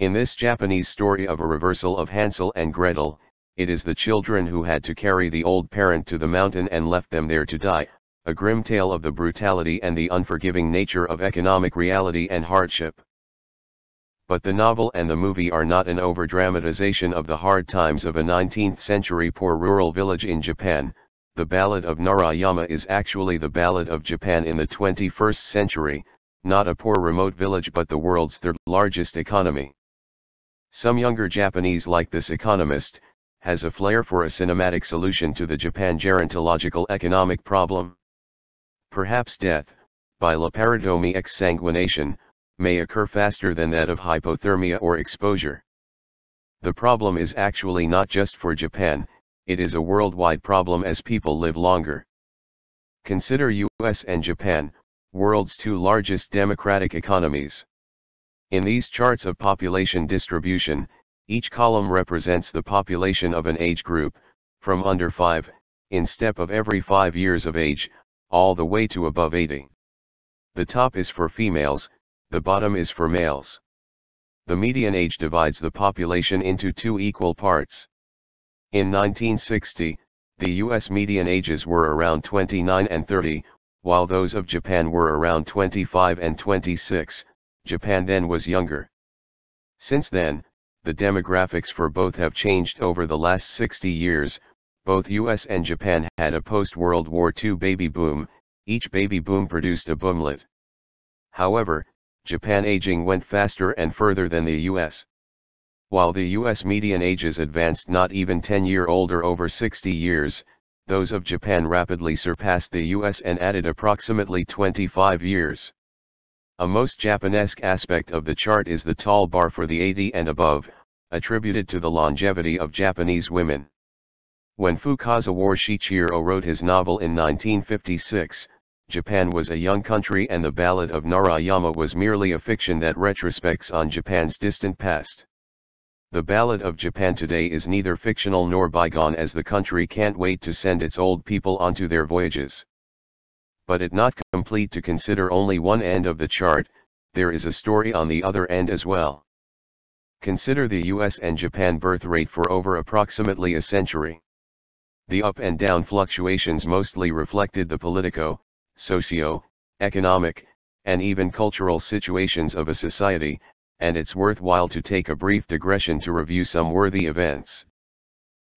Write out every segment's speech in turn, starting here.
In this Japanese story of a reversal of Hansel and Gretel, it is the children who had to carry the old parent to the mountain and left them there to die, a grim tale of the brutality and the unforgiving nature of economic reality and hardship. But the novel and the movie are not an over-dramatization of the hard times of a 19th-century poor rural village in Japan. The Ballad of Narayama is actually the Ballad of Japan in the 21st century, not a poor remote village but the world's third largest economy. Some younger Japanese like this economist, has a flair for a cinematic solution to the Japan gerontological economic problem. Perhaps death, by laparotomy exsanguination, may occur faster than that of hypothermia or exposure. The problem is actually not just for Japan, it is a worldwide problem as people live longer. Consider US and Japan, world's two largest democratic economies. In these charts of population distribution, each column represents the population of an age group, from under 5, in step of every 5 years of age, all the way to above 80. The top is for females, the bottom is for males. The median age divides the population into two equal parts. In 1960, the US median ages were around 29 and 30, while those of Japan were around 25 and 26, Japan then was younger. Since then, the demographics for both have changed over the last 60 years, both US and Japan had a post-World War II baby boom, each baby boom produced a boomlet. However, Japan aging went faster and further than the US. While the US median ages advanced not even 10-year-old or over 60 years, those of Japan rapidly surpassed the US and added approximately 25 years. A most Japanesque aspect of the chart is the tall bar for the 80 and above, attributed to the longevity of Japanese women. When Fukazawa Shichiro wrote his novel in 1956, Japan was a young country and the Ballad of Narayama was merely a fiction that retrospects on Japan's distant past. The Ballad of Japan today is neither fictional nor bygone as the country can't wait to send its old people onto their voyages. But it not complete to consider only one end of the chart, there is a story on the other end as well. Consider the US and Japan birth rate for over approximately a century. The up and down fluctuations mostly reflected the politico, socio-economic, and even cultural situations of a society, and it's worthwhile to take a brief digression to review some worthy events.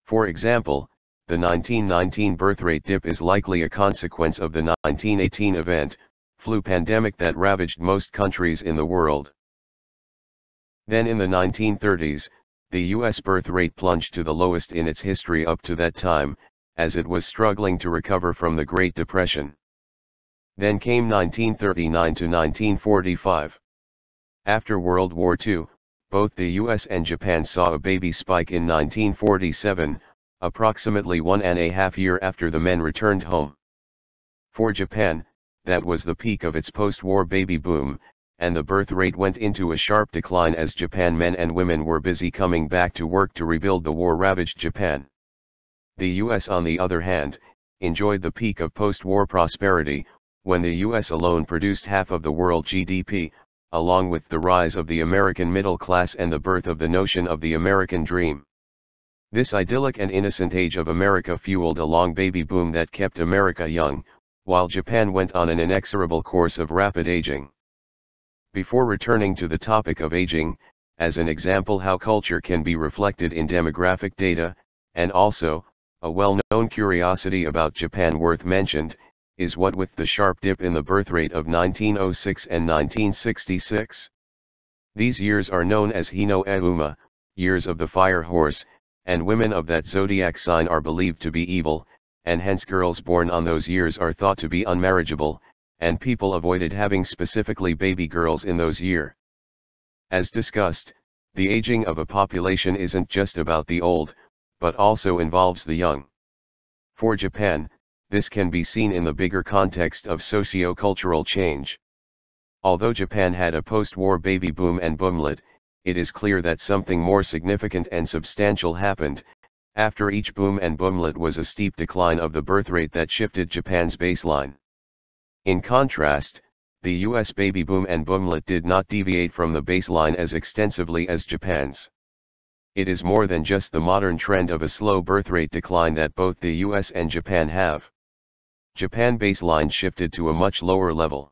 For example, the 1919 birthrate dip is likely a consequence of the 1918 event, flu pandemic that ravaged most countries in the world. Then in the 1930s, the US birth rate plunged to the lowest in its history up to that time, as it was struggling to recover from the Great Depression. Then came 1939 to 1945. After World War II, both the US and Japan saw a baby spike in 1947, approximately 1.5 years after the men returned home. For Japan, that was the peak of its post-war baby boom, and the birth rate went into a sharp decline as Japan men and women were busy coming back to work to rebuild the war-ravaged Japan. The US on the other hand, enjoyed the peak of post-war prosperity, when the US alone produced half of the world GDP, along with the rise of the American middle class and the birth of the notion of the American dream. This idyllic and innocent age of America fueled a long baby boom that kept America young, while Japan went on an inexorable course of rapid aging. Before returning to the topic of aging, as an example how culture can be reflected in demographic data, and also, a well-known curiosity about Japan worth mentioned, is what with the sharp dip in the birth rate of 1906 and 1966. These years are known as Hino e Uma, years of the fire horse, and women of that zodiac sign are believed to be evil, and hence girls born on those years are thought to be unmarriageable, and people avoided having specifically baby girls in those years. As discussed, the aging of a population isn't just about the old, but also involves the young. For Japan, this can be seen in the bigger context of socio-cultural change. Although Japan had a post-war baby boom and boomlet, it is clear that something more significant and substantial happened. After each boom and boomlet was a steep decline of the birth rate that shifted Japan's baseline. In contrast, The US baby boom and boomlet did not deviate from the baseline as extensively as Japan's. It is more than just the modern trend of a slow birth rate decline that both the US and Japan have. Japan baseline shifted to a much lower level.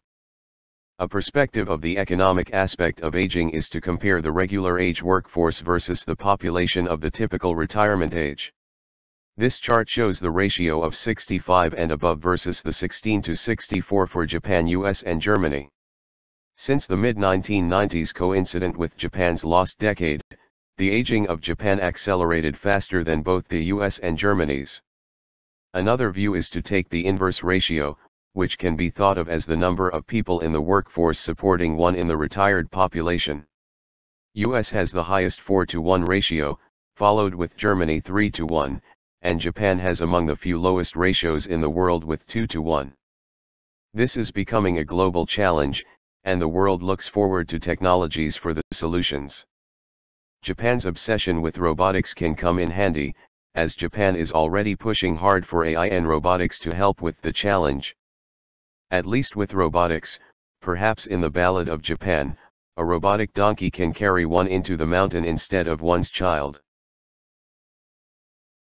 A perspective of the economic aspect of aging is to compare the regular age workforce versus the population of the typical retirement age. This chart shows the ratio of 65 and above versus the 16 to 64 for Japan, US and Germany. Since the mid-1990s, coincident with Japan's lost decade, the aging of Japan accelerated faster than both the US and Germany's. Another view is to take the inverse ratio, which can be thought of as the number of people in the workforce supporting one in the retired population. US has the highest 4-to-1 ratio, followed with Germany 3-to-1, and Japan has among the few lowest ratios in the world with 2-to-1. This is becoming a global challenge, and the world looks forward to technologies for the solutions. Japan's obsession with robotics can come in handy, as Japan is already pushing hard for AI and robotics to help with the challenge. At least with robotics, perhaps in the Ballad of Japan, a robotic donkey can carry one into the mountain instead of one's child.